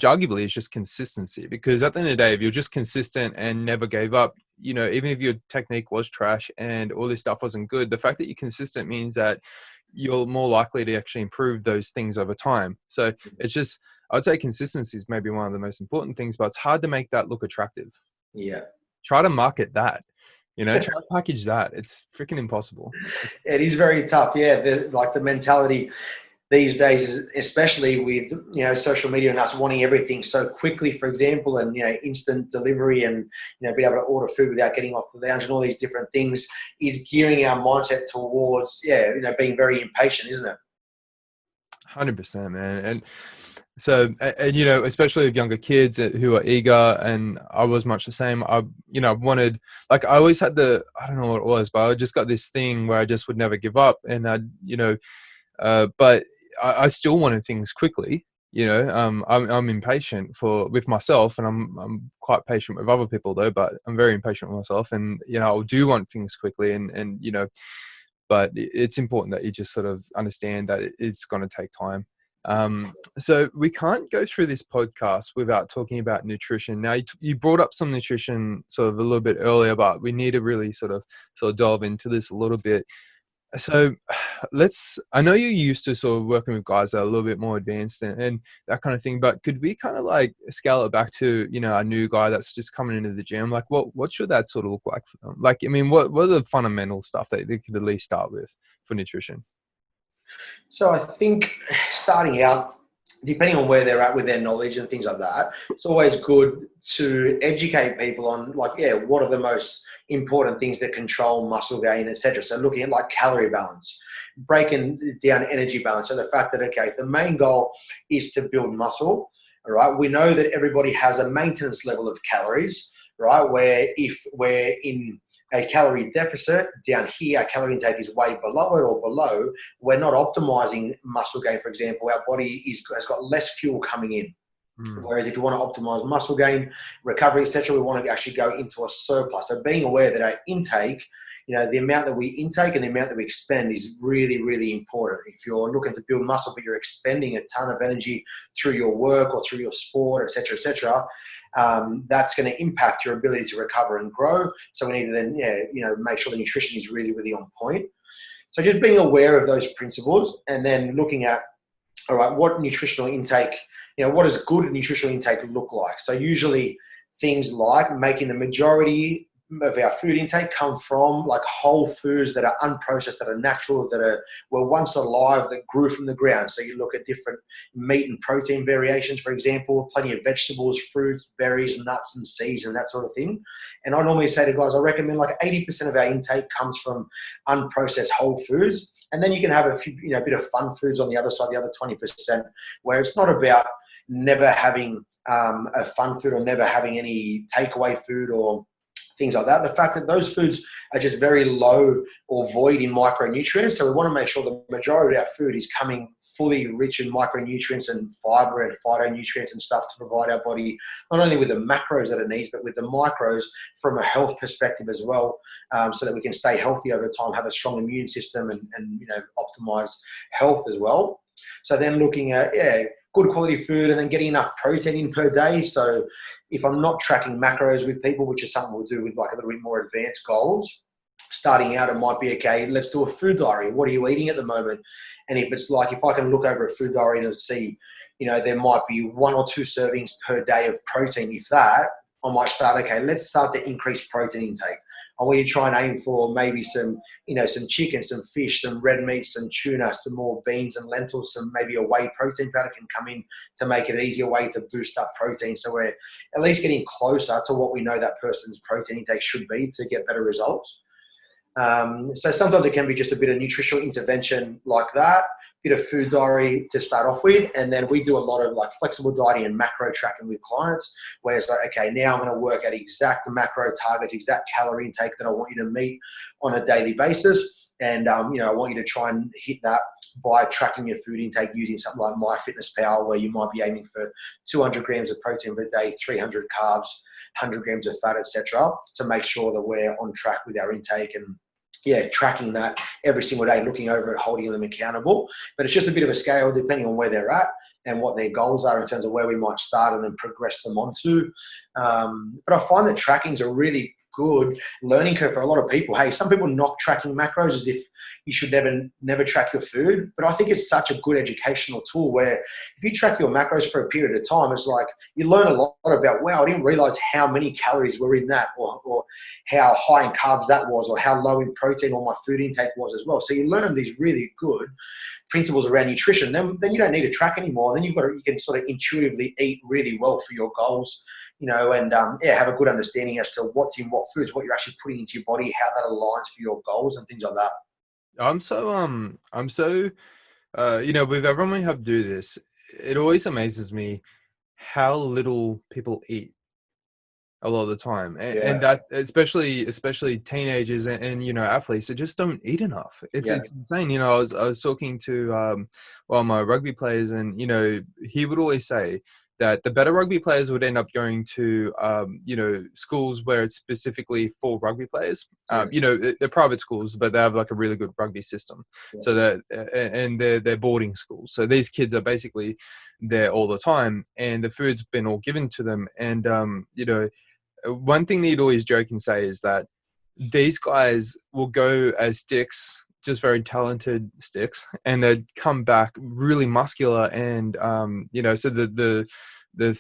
[SPEAKER 1] arguably is just consistency. Because at the end of the day, if you're just consistent and never gave up, even if your technique was trash and all this stuff wasn't good, the fact that you're consistent means that you're more likely to actually improve those things over time. So it's just, I'd say consistency is maybe one of the most important things, but it's hard to make that look attractive.
[SPEAKER 2] Yeah.
[SPEAKER 1] Try to market that. Try to package that. It's freaking impossible.
[SPEAKER 2] It is very tough. Yeah. The mentality these days, especially with, social media and us wanting everything so quickly, for example, and, instant delivery and, being able to order food without getting off the lounge and all these different things, is gearing our mindset towards, being very impatient, isn't it?
[SPEAKER 1] 100%, man. And so, and especially with younger kids who are eager, and I was much the same. I wanted, I always had I don't know what it was, but I just got this thing where I just would never give up. And but I still wanted things quickly. I'm impatient with myself, and I'm quite patient with other people though. But I'm very impatient with myself, and I do want things quickly, and but it's important that you just sort of understand that it's going to take time. So we can't go through this podcast without talking about nutrition. Now, you brought up some nutrition sort of a little bit earlier, but we need to really sort of delve into this a little bit. So I know you're used to sort of working with guys that are a little bit more advanced and that kind of thing, but could we kind of like scale it back to, a new guy that's just coming into the gym? Like what should that sort of look like for them? Like, I mean, what are the fundamental stuff that they could at least start with for nutrition?
[SPEAKER 2] So I think starting out, depending on where they're at with their knowledge and things like that, it's always good to educate people on what are the most important things that control muscle gain, etc. So looking at like calorie balance, breaking down energy balance. So the fact that, okay, if the main goal is to build muscle, all right, we know that everybody has a maintenance level of calories, right? Where if we're in a calorie deficit down here, our calorie intake is way below it or below, we're not optimizing muscle gain, for example. Our body has got less fuel coming in. Whereas if you want to optimize muscle gain, recovery, etc., we want to actually go into a surplus. So being aware that our intake, the amount that we intake and the amount that we expend is really, really important. If you're looking to build muscle, but you're expending a ton of energy through your work or through your sport, etc., etc., that's going to impact your ability to recover and grow. So we need to then, make sure the nutrition is really, really on point. So just being aware of those principles and then looking at, all right, what nutritional intake, what does good nutritional intake look like? So usually things like making the majority of our food intake come from like whole foods that are unprocessed, that are natural, were once alive, that grew from the ground. So you look at different meat and protein variations, for example, plenty of vegetables, fruits, berries, nuts and seeds and that sort of thing. And I normally say to guys, I recommend like 80% of our intake comes from unprocessed whole foods. And then you can have a few, a bit of fun foods on the other side, the other 20%, where it's not about never having a fun food or never having any takeaway food or things like that. The fact that those foods are just very low or void in micronutrients. So we want to make sure the majority of our food is coming fully rich in micronutrients and fiber and phytonutrients and stuff to provide our body not only with the macros that it needs, but with the micros from a health perspective as well, so that we can stay healthy over time, have a strong immune system and optimize health as well. So then looking at, good quality food and then getting enough protein in per day. So if I'm not tracking macros with people, which is something we'll do with like a little bit more advanced goals, starting out, it might be, okay, let's do a food diary. What are you eating at the moment? And if it's like, if I can look over a food diary and see, there might be 1 or 2 servings per day of protein. If that, I might start, okay, let's start to increase protein intake. I want you to try and aim for maybe some chicken, some fish, some red meat, some tuna, some more beans and lentils, some maybe a whey protein powder can come in to make it an easier way to boost up protein. So we're at least getting closer to what we know that person's protein intake should be to get better results. So sometimes it can be just a bit of nutritional intervention like that, bit of food diary to start off with. And then we do a lot of like flexible dieting and macro tracking with clients, where it's like, okay, now I'm going to work at exact macro targets, exact calorie intake that I want you to meet on a daily basis. And, I want you to try and hit that by tracking your food intake using something like MyFitnessPal, where you might be aiming for 200 grams of protein per day, 300 carbs, 100 grams of fat, etc., to make sure that we're on track with our intake and tracking that every single day, looking over it, holding them accountable. But it's just a bit of a scale depending on where they're at and what their goals are in terms of where we might start and then progress them onto. But I find that tracking is a really good learning curve for a lot of people. Hey, some people knock tracking macros as if you should never track your food. But I think it's such a good educational tool where if you track your macros for a period of time, it's like you learn a lot about, wow, I didn't realize how many calories were in that, or how high in carbs that was, or how low in protein or my food intake was as well. So you learn these really good principles around nutrition. Then you don't need to track anymore. Then you can sort of intuitively eat really well for your goals, and have a good understanding as to what's in what foods, what you're actually putting into your body, how that aligns for your goals and things like that.
[SPEAKER 1] With everyone we have do this, it always amazes me how little people eat a lot of the time, and that especially teenagers and athletes that just don't eat enough. It's insane. I was talking to one of my rugby players, and he would always say that the better rugby players would end up going to schools where it's specifically for rugby players. They're private schools, but they have like a really good rugby system. So that and they're boarding schools. So these kids are basically there all the time, and the food's been all given to them. And one thing that he'd always joke and say is that these guys will go as dicks just very talented sticks, and they'd come back really muscular. And so the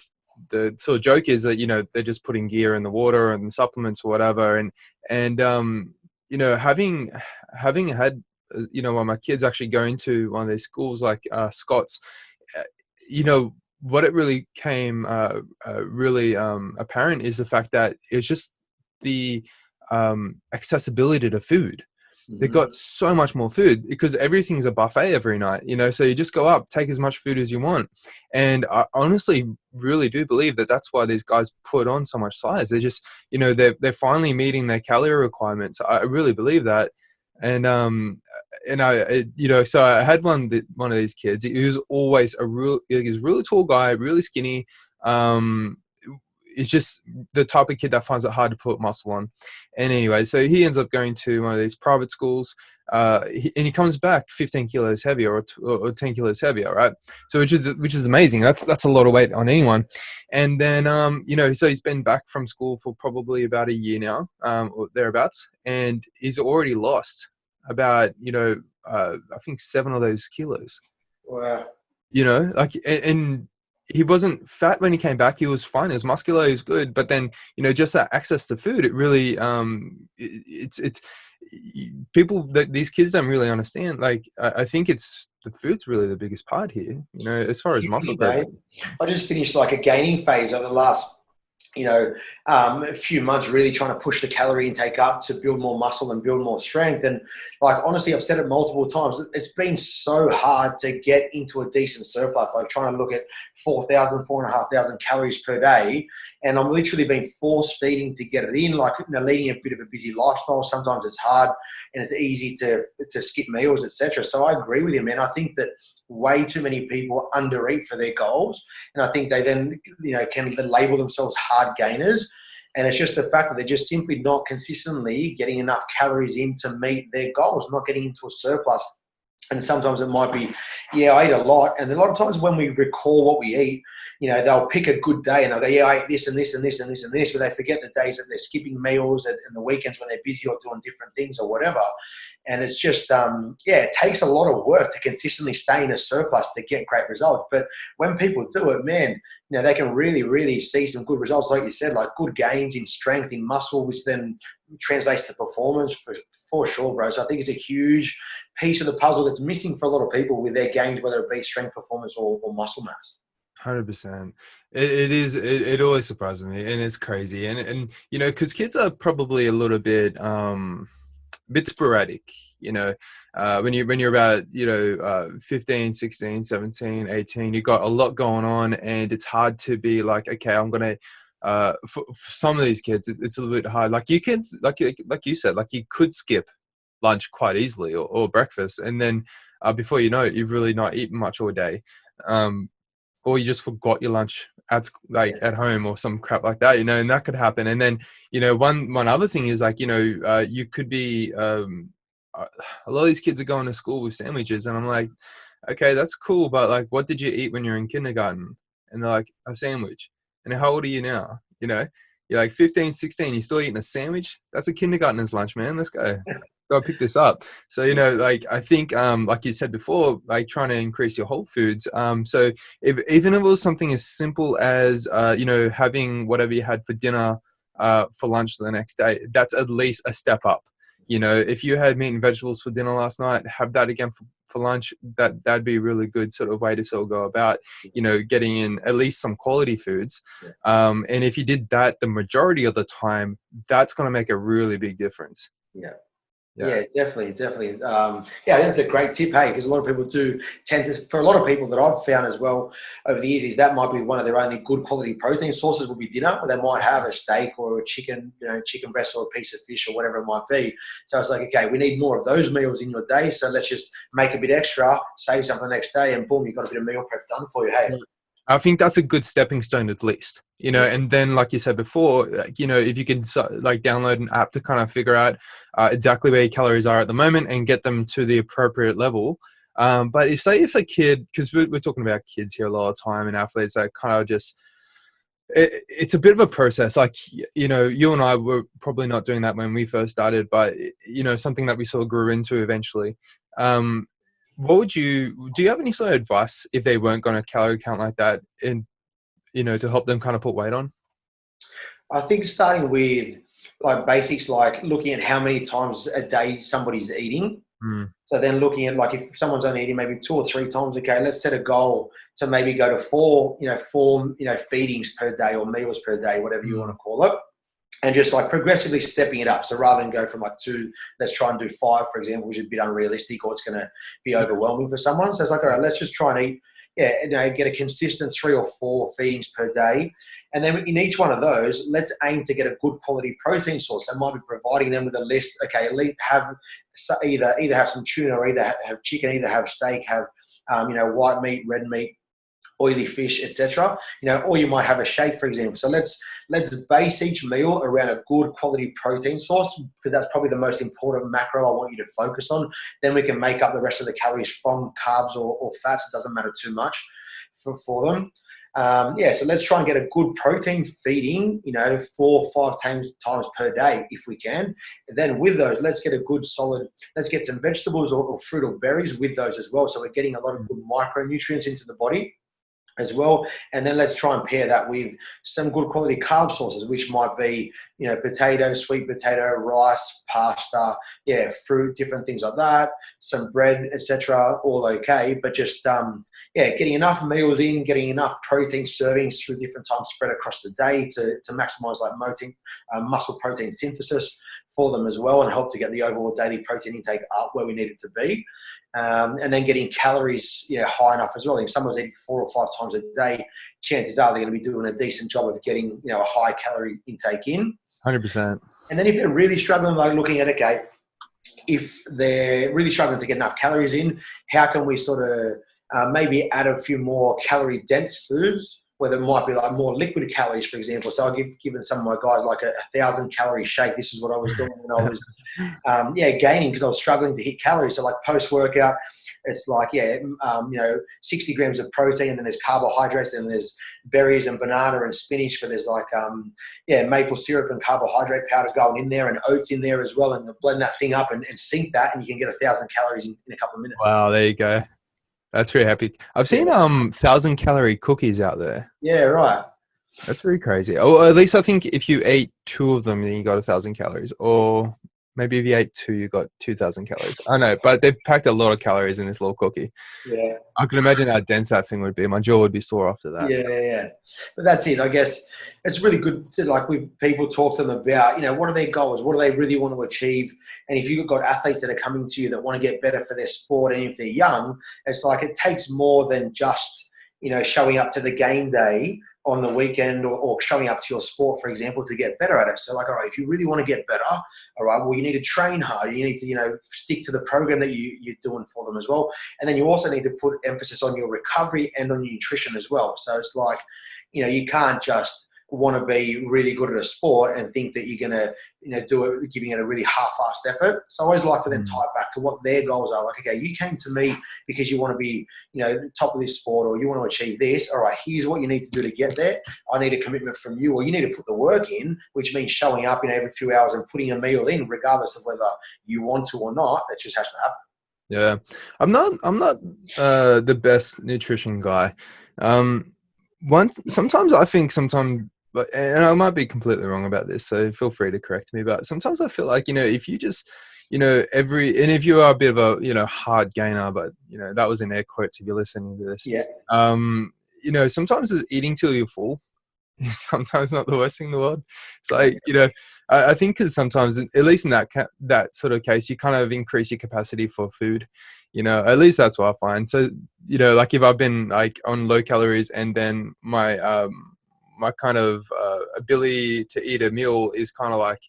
[SPEAKER 1] sort of joke is that they're just putting gear in the water and supplements or whatever. And having had one of my kids actually going to one of these schools like Scott's, uh, what it really came really apparent is the fact that it's just the accessibility to food. They've got so much more food because everything's a buffet every night, so you just go up, take as much food as you want. And I honestly really do believe that that's why these guys put on so much size. They're just, they're finally meeting their calorie requirements. I really believe that. And so I had one of these kids. He was always he's a really tall guy, really skinny. It's just the type of kid that finds it hard to put muscle on. And anyway, so he ends up going to one of these private schools, and he comes back 15 kilos heavier or 10 kilos heavier, right? So which is amazing. That's a lot of weight on anyone. And then so he's been back from school for probably about a year now, or thereabouts, and he's already lost about I think 7 of those kilos.
[SPEAKER 2] Wow.
[SPEAKER 1] And he wasn't fat when he came back. He was fine. He was muscular. He was good. But then, just that access to food, it really, it's people that these kids don't really understand. Like, I think it's the food's really the biggest part here, as far as muscle growth.
[SPEAKER 2] I just finished like a gaining phase over the last, a few months, really trying to push the calorie intake up to build more muscle and build more strength. And like, honestly, I've said it multiple times. It's been so hard to get into a decent surplus, like trying to look at 4,000, 4,500 calories per day. And I'm literally been force feeding to get it in, like, leading a bit of a busy lifestyle. Sometimes it's hard and it's easy to skip meals, etc. So I agree with you, man. I think that way too many people undereat for their goals. And I think they then, can label themselves hard gainers. And it's just the fact that they're just simply not consistently getting enough calories in to meet their goals, not getting into a surplus. And sometimes it might be, I ate a lot. And a lot of times when we recall what we eat, they'll pick a good day and they'll go, I ate this and this and this and this and this, but they forget the days that they're skipping meals and the weekends when they're busy or doing different things or whatever. And it's just, it takes a lot of work to consistently stay in a surplus to get great results. But when people do it, man, they can really, really see some good results. Like you said, like good gains in strength, in muscle, which then translates to performance for sure, bro. So I think it's a huge piece of the puzzle that's missing for a lot of people with their gains, whether it be strength, performance, or muscle mass.
[SPEAKER 1] 100%. It is. It always surprises me, and it's crazy. And because kids are probably a little bit sporadic. When you're about 15, 16, 17, 18, you've got a lot going on, and it's hard to be like, okay, I'm gonna. For some of these kids, it's a little bit hard. Like you kids, like you said, like you could skip lunch quite easily or breakfast, and then before you know it, you've really not eaten much all day. Or you just forgot your lunch at home or some crap like that, and that could happen. And then, one other thing is like, you could be, a lot of these kids are going to school with sandwiches, and I'm like, okay, that's cool. But like, what did you eat when you're in kindergarten? And they're like, a sandwich. And how old are you now? You're like 15, 16, you're still eating a sandwich? That's a kindergartner's lunch, man. Let's go. Go pick this up. So, like, I think, like you said before, like trying to increase your whole foods. So even if it was something as simple as, having whatever you had for dinner, for lunch the next day, that's at least a step up. If you had meat and vegetables for dinner last night, have that again for lunch. That'd be a really good sort of way to sort of go about, getting in at least some quality foods. And if you did that the majority of the time, that's going to make a really big difference.
[SPEAKER 2] Yeah, definitely. I think that's a great tip, hey, because a lot of people do tend to, for a lot of people that I've found as well over the years, is that might be one of their only good quality protein sources will be dinner, where they might have a steak or a chicken, chicken breast or a piece of fish or whatever it might be. So it's like, okay, we need more of those meals in your day, so let's just make a bit extra, save something the next day, and boom, you've got a bit of meal prep done for you, hey.
[SPEAKER 1] I think that's a good stepping stone at least, and then like you said before, if you can like download an app to kind of figure out exactly where your calories are at the moment and get them to the appropriate level. But if a kid, because we're talking about kids here a lot of time and athletes that kind of just, it's a bit of a process. Like, you know, you and I were probably not doing that when we first started, but, you know, something that we sort of grew into eventually. What would do you have any sort of advice if they weren't going to calorie count like that, and, you know, to help them kind of put weight on?
[SPEAKER 2] I think starting with like basics, like looking at how many times a day somebody's eating.
[SPEAKER 1] Mm.
[SPEAKER 2] So then looking at, like, if someone's only eating maybe 2 or 3 times, okay, let's set a goal to maybe go to four feedings per day or meals per day, whatever you want to call it. And just like progressively stepping it up. So rather than go from like 2, let's try and do 5, for example, which is a bit unrealistic, or it's going to be overwhelming for someone. So it's like, all right, let's just try and eat, get a consistent 3 or 4 feedings per day. And then in each one of those, let's aim to get a good quality protein source. I might be providing them with a list. Okay, have either have some tuna, or either have chicken, either have steak, have white meat, red meat, oily fish, etc. Or you might have a shake, for example. So let's base each meal around a good quality protein source, because that's probably the most important macro I want you to focus on. Then we can make up the rest of the calories from carbs or fats. It doesn't matter too much for them. So let's try and get a good protein feeding, 4 or 5 times per day if we can. And then with those, let's get some vegetables or fruit or berries with those as well. So we're getting a lot of good micronutrients into the body as well. And then let's try and pair that with some good quality carb sources, which might be, potato, sweet potato, rice, pasta, fruit, different things like that, some bread, etc. All okay, but just getting enough meals in, getting enough protein servings through different times spread across the day to maximize like muscle protein synthesis for them as well, and help to get the overall daily protein intake up where we need it to be. And then getting calories high enough as well. If someone's eating 4 or 5 times a day, chances are they're going to be doing a decent job of getting a high calorie intake in.
[SPEAKER 1] 100%.
[SPEAKER 2] And then if they're really struggling, like looking at, okay, if they're really struggling to get enough calories in, how can we sort of maybe add a few more calorie dense foods, where there might be like more liquid calories, for example. So I've given some of my guys like a 1,000 calorie shake. This is what I was doing when I was gaining, because I was struggling to hit calories. So like post workout, it's like 60 grams of protein, and then there's carbohydrates, and there's berries and banana and spinach, but there's like maple syrup and carbohydrate powder going in there, and oats in there as well, and blend that thing up and sink that, and you can get 1,000 calories in a couple of minutes.
[SPEAKER 1] Wow, there you go. That's very happy. I've seen 1,000-calorie cookies out there.
[SPEAKER 2] Yeah, right.
[SPEAKER 1] That's very crazy. Or at least I think if you ate 2 of them, then you got 1,000 calories. Or maybe if you ate 2, you got 2,000 calories. I know, but they've packed a lot of calories in this little cookie.
[SPEAKER 2] Yeah.
[SPEAKER 1] I can imagine how dense that thing would be. My jaw would be sore after that.
[SPEAKER 2] Yeah. But that's it. I guess it's really good to, like, with people, talk to them about, what are their goals? What do they really want to achieve? And if you've got athletes that are coming to you that want to get better for their sport, and if they're young, it's like it takes more than just, showing up to the game day on the weekend or showing up to your sport, for example, to get better at it. So like, all right, if you really want to get better, all right, well, you need to train hard. You need to, stick to the program that you're doing for them as well. And then you also need to put emphasis on your recovery and on your nutrition as well. So it's like, you can't just want to be really good at a sport and think that you're going to, do it, giving it a really half-assed effort. So I always like to then tie it back to what their goals are. Like, okay, you came to me because you want to be, the top of this sport, or you want to achieve this. All right, here's what you need to do to get there. I need a commitment from you, or you need to put the work in, which means showing up, every few hours and putting a meal in, regardless of whether you want to or not. It just has to happen.
[SPEAKER 1] Yeah, I'm not the best nutrition guy. Sometimes I think and I might be completely wrong about this, so feel free to correct me, but sometimes I feel like, if you just, and if you are a bit of a, hard gainer, but, that was in air quotes if you're listening to this.
[SPEAKER 2] Yeah.
[SPEAKER 1] Sometimes it's eating till you're full. Sometimes not the worst thing in the world. It's like, I think because sometimes, at least in that sort of case, you kind of increase your capacity for food. At least that's what I find. So, like if I've been like on low calories, and then my kind of ability to eat a meal is kind of like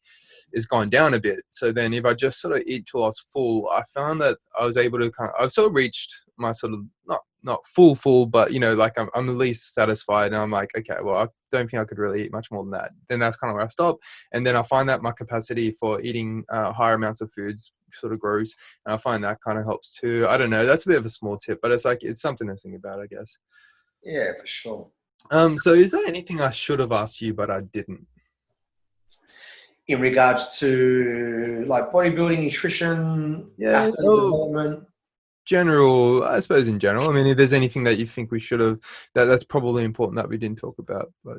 [SPEAKER 1] is gone down a bit. So then if I just sort of eat till I was full, I found that I was able to I've sort of reached my sort of not full, but like I'm the least satisfied, and I'm like, okay, well, I don't think I could really eat much more than that. Then that's kind of where I stop, and then I find that my capacity for eating higher amounts of foods sort of grows, and I find that kind of helps too. I don't know, that's a bit of a small tip, but it's something to think about, I guess.
[SPEAKER 2] Yeah, for sure.
[SPEAKER 1] So is there anything I should have asked you, but I didn't?
[SPEAKER 2] In regards to like bodybuilding, nutrition,
[SPEAKER 1] Yeah,
[SPEAKER 2] athlete development.
[SPEAKER 1] general, I suppose in general. I mean, if there's anything that you think we should have, that's probably important that we didn't talk about. But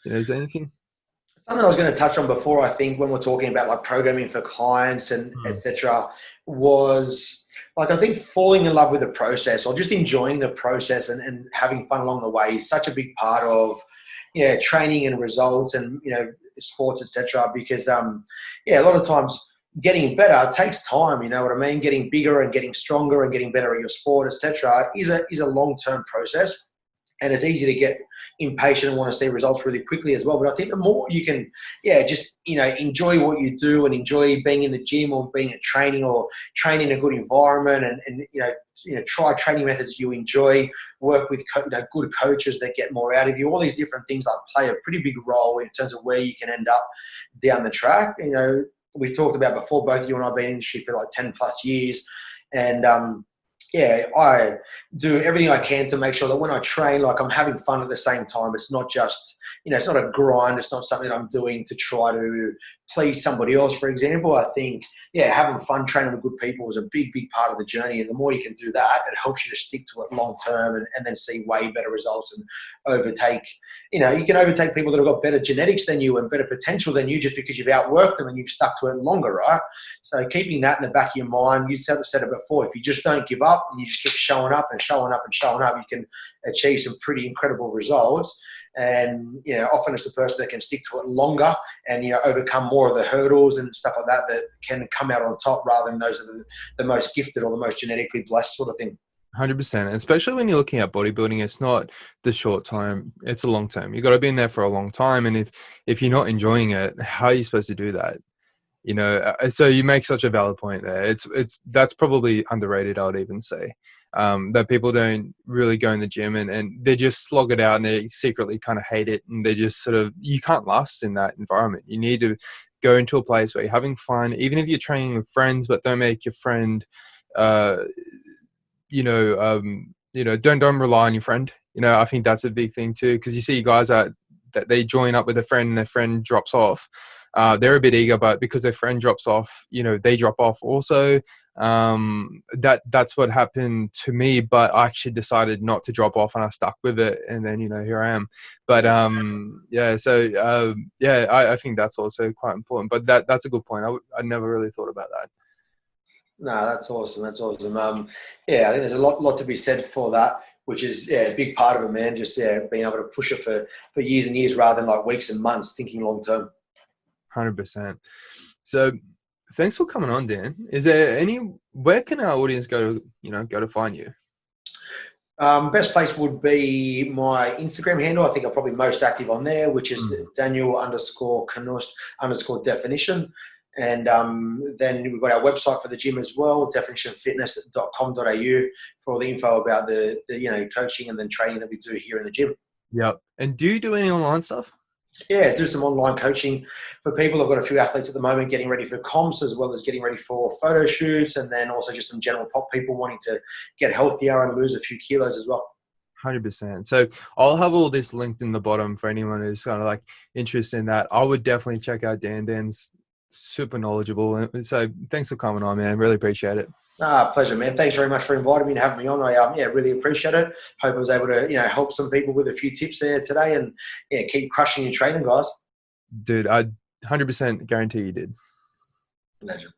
[SPEAKER 1] is there anything?
[SPEAKER 2] Something I was going to touch on before, I think, when we're talking about like programming for clients and etc., was like I think falling in love with the process or just enjoying the process and having fun along the way is such a big part of training and results and sports, etc. Because a lot of times getting better takes time. You know what I mean? Getting bigger and getting stronger and getting better at your sport, etc., is a long-term process, and it's easy to get impatient and want to see results really quickly as well. But I think the more you can, just enjoy what you do and enjoy being in the gym or being at training or training in a good environment, and try training methods you enjoy, work with good coaches that get more out of you. All these different things like play a pretty big role in terms of where you can end up down the track. We've talked about before. Both you and I have been in the industry for like 10 plus years, and I do everything I can to make sure that when I train, like I'm having fun at the same time. It's not just, it's not a grind. It's not something that I'm doing to try to please somebody else, for example. I think, having fun training with good people is a big, big part of the journey. And the more you can do that, it helps you to stick to it long term and then see way better results and overtake. You can overtake people that have got better genetics than you and better potential than you just because you've outworked them and you've stuck to it longer, right? So keeping that in the back of your mind, you said it before, if you just don't give up and you just keep showing up and showing up and showing up, you can achieve some pretty incredible results. And often it's the person that can stick to it longer and overcome more of the hurdles and stuff like that can come out on top rather than those that are the most gifted or the most genetically blessed sort of thing.
[SPEAKER 1] 100%, especially when you're looking at bodybuilding, it's not the short time, it's a long term. You've got to be in there for a long time, and if you're not enjoying it, how are you supposed to do that? So you make such a valid point there. That's probably underrated, I would even say, that people don't really go in the gym and they just slog it out and they secretly kind of hate it, and they just you can't last in that environment. You need to go into a place where you're having fun, even if you're training with friends, but don't make your friend, don't rely on your friend. I think that's a big thing too, because you see guys that they join up with a friend and their friend drops off. They're a bit eager, but because their friend drops off, they drop off also. That's what happened to me, but I actually decided not to drop off and I stuck with it, and then here I am. But I think that's also quite important. But that's a good point. I never really thought about that.
[SPEAKER 2] No, that's awesome. That's awesome. I think there's a lot to be said for that, which is a big part of it, man. Just being able to push it for years and years rather than like weeks and months, thinking long term.
[SPEAKER 1] 100%. So, thanks for coming on, Dan. Is there where can our audience go to find you?
[SPEAKER 2] Best place would be my Instagram handle. I think I'm probably most active on there, which is Daniel_Knust_definition. And then we've got our website for the gym as well, definitionfitness.com.au, for all the info about the coaching and then training that we do here in the gym.
[SPEAKER 1] Yep. And do you do any online stuff?
[SPEAKER 2] Yeah, do some online coaching for people. I've got a few athletes at the moment getting ready for comps as well as getting ready for photo shoots, and then also just some general pop people wanting to get healthier and lose a few kilos as well.
[SPEAKER 1] 100%. So I'll have all this linked in the bottom for anyone who's kind of like interested in that. I would definitely check out Dan. Dan's super knowledgeable. So thanks for coming on, man. Really appreciate it.
[SPEAKER 2] Pleasure, man. Thanks very much for inviting me and having me on. I really appreciate it. Hope I was able to help some people with a few tips there today, and keep crushing your training, guys.
[SPEAKER 1] Dude, I 100% guarantee you did.
[SPEAKER 2] Pleasure.